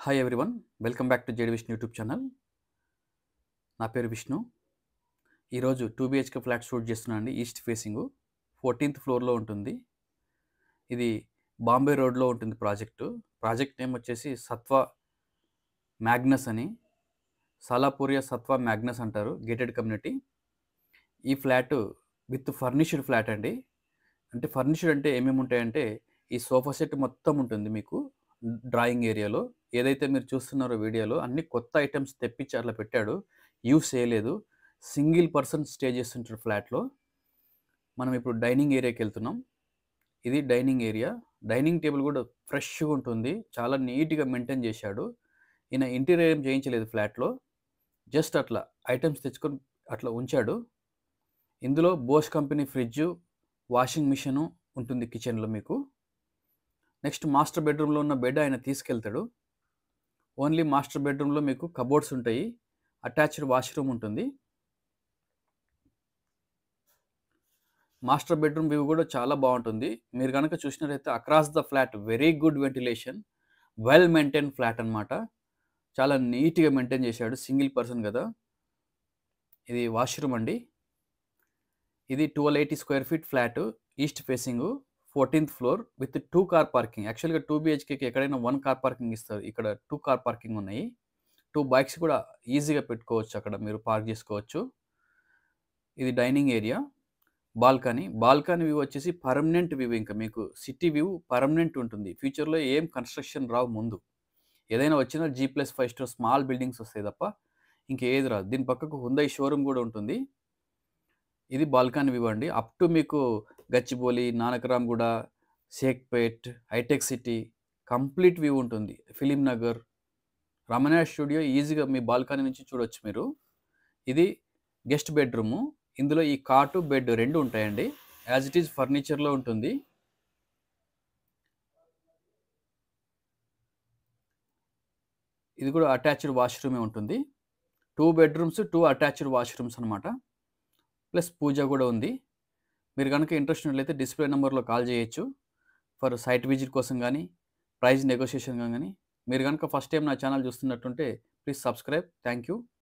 Hi everyone, welcome back to JD Vishnu YouTube channel. నా పేరు విష్ణు. ఈరోజు 2 BHK ఫ్లాట్ షూట్ చేస్తున్నాను అండి. ఈస్ట్ ఫేసింగ్ 14th ఫ్లోర్లో ఉంటుంది. ఇది బాంబే రోడ్లో ఉంటుంది ప్రాజెక్ట్ నేమ్ వచ్చేసి సత్వ మ్యాగ్నస్ అని, సాలాపూరియా సత్వ మ్యాగ్నస్ అంటారు, గేటెడ్ కమ్యూనిటీ. ఈ ఫ్లాట్ విత్ ఫర్నిష్డ్ ఫ్లాట్ అండి. అంటే ఫర్నిష్డ్ అంటే ఏమేమి ఉంటాయంటే ఈ సోఫా సెట్ మొత్తం ఉంటుంది మీకు డ్రాయింగ్ ఏరియాలో. ఏదైతే మీరు చూస్తున్నారో వీడియోలో అన్ని కొత్త ఐటమ్స్ తెప్పించి అట్లా పెట్టాడు, యూస్ చేయలేదు. సింగిల్ పర్సన్ స్టే చేస్తుంటారు ఫ్లాట్లో. మనం ఇప్పుడు డైనింగ్ ఏరియాకి వెళ్తున్నాం. ఇది డైనింగ్ ఏరియా. డైనింగ్ టేబుల్ కూడా ఫ్రెష్గా ఉంటుంది, చాలా నీట్గా మెయింటైన్ చేశాడు. ఈయన ఇంటీరియర్ ఏం చేయించలేదు ఫ్లాట్లో, జస్ట్ అట్లా ఐటమ్స్ తెచ్చుకొని అట్లా ఉంచాడు. ఇందులో Bose company fridge, washing machine ఉంటుంది కిచెన్లో మీకు. నెక్స్ట్ మాస్టర్ బెడ్రూమ్లో ఉన్న బెడ్ ఆయన తీసుకెళ్తాడు. ఓన్లీ మాస్టర్ బెడ్రూమ్లో మీకు కబోర్డ్స్ ఉంటాయి, అటాచ్డ్ వాష్రూమ్ ఉంటుంది. మాస్టర్ బెడ్రూమ్ వ్యూ కూడా చాలా బాగుంటుంది. మీరు కనుక చూసినట్లయితే across the flat very good ventilation, well maintain flat అనమాట. చాలా నీట్గా మెయింటైన్ చేశాడు, సింగిల్ పర్సన్ కదా. ఇది వాష్రూమ్ అండి. ఇది 1280 square feet flat, east facing, 14th floor with 2 car parking. యాక్చువల్గా 2 BHKకి ఎక్కడైనా 1 కార్ పార్కింగ్ ఇస్తారు, ఇక్కడ 2 కార్ పార్కింగ్ ఉన్నాయి. 2 బైక్స్ కూడా ఈజీగా పెట్టుకోవచ్చు, అక్కడ మీరు పార్క్ చేసుకోవచ్చు. ఇది డైనింగ్ ఏరియా. బాల్కనీ వ్యూ వచ్చేసి పర్మనెంట్ వ్యూ. ఇంకా మీకు సిటీ వ్యూ పర్మనెంట్ ఉంటుంది. ఫ్యూచర్లో ఏం కన్స్ట్రక్షన్ రావు. ముందు ఏదైనా వచ్చినా G+5 స్టార్ స్మాల్ బిల్డింగ్స్ వస్తాయి తప్ప ఇంకేది రాదు. దీని పక్కకు హుందాయ్ షోరూమ్ కూడా ఉంటుంది. ఇది బాల్కనీ వ్యూ అండి. అప్ టు మీకు గచ్చిబౌలి, నానక్రామ్గూడ, షేక్పేట్, హైటెక్ సిటీ కంప్లీట్ వ్యూ ఉంటుంది. ఫిలిం నగర్, రమణ స్టూడియో ఈజీగా మీ బాల్కనీ నుంచి చూడొచ్చు మీరు. ఇది గెస్ట్ బెడ్రూము. ఇందులో ఈ కాటు బెడ్ రెండు ఉంటాయండి. యాజ్ ఇట్ ఈజ్ ఫర్నిచర్లో ఉంటుంది. ఇది కూడా అటాచ్డ్ వాష్రూమే ఉంటుంది. 2 బెడ్రూమ్స్, 2 అటాచ్డ్ వాష్రూమ్స్ అనమాట. ప్లస్ పూజ కూడా ఉంది. మీరు కనుక ఇంట్రెస్ట్ ఉన్నట్లయితే డిస్ప్లే నెంబర్లో కాల్ చేయొచ్చు ఫర్ సైట్ విజిట్ కోసం కానీ, ప్రైస్ నెగోషియేషన్ కానీ. మీరు కనుక ఫస్ట్ టైం నా ఛానల్ చూస్తున్నట్టుంటే ప్లీజ్ సబ్స్క్రైబ్. Thank you.